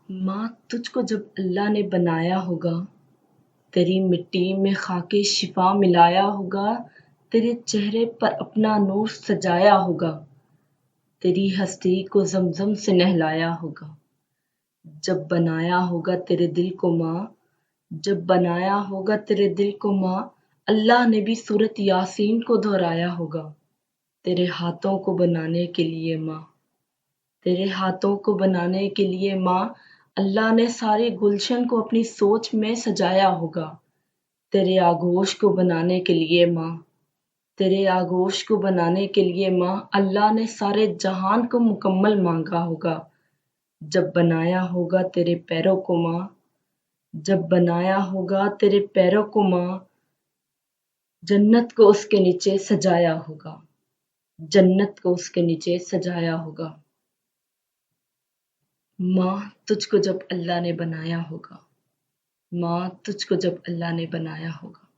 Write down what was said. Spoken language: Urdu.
ماں تجھ کو جب اللہ نے بنایا ہوگا، تیری مٹی میں خاک شفا ملایا ہوگا، تیرے چہرے پر اپنا نور سجایا ہوگا، تیری ہستی کو زمزم سے نہلایا ہوگا۔ جب بنایا ہوگا تیرے دل کو ماں، جب بنایا ہوگا تیرے دل کو ماں، اللہ نے بھی سورت یاسین کو دہرایا ہوگا، تیرے ہاتھوں کو بنانے کے لیے ماں، تیرے ہاتھوں کو بنانے کے لیے ماں، اللہ نے سارے گلشن کو اپنی سوچ میں سجایا ہوگا، تیرے آغوش کو بنانے کے لیے ماں، تیرے آغوش کو بنانے کے لیے ماں، اللہ نے سارے جہان کو مکمل مانگا ہوگا۔ جب بنایا ہوگا تیرے پیروں کو ماں، جب بنایا ہوگا تیرے پیروں کو ماں، جنت کو اس کے نیچے سجایا ہوگا، جنت کو اس کے نیچے سجایا ہوگا۔ ماں تجھ کو جب اللہ نے بنایا ہوگا، ماں تجھ کو جب اللہ نے بنایا ہوگا۔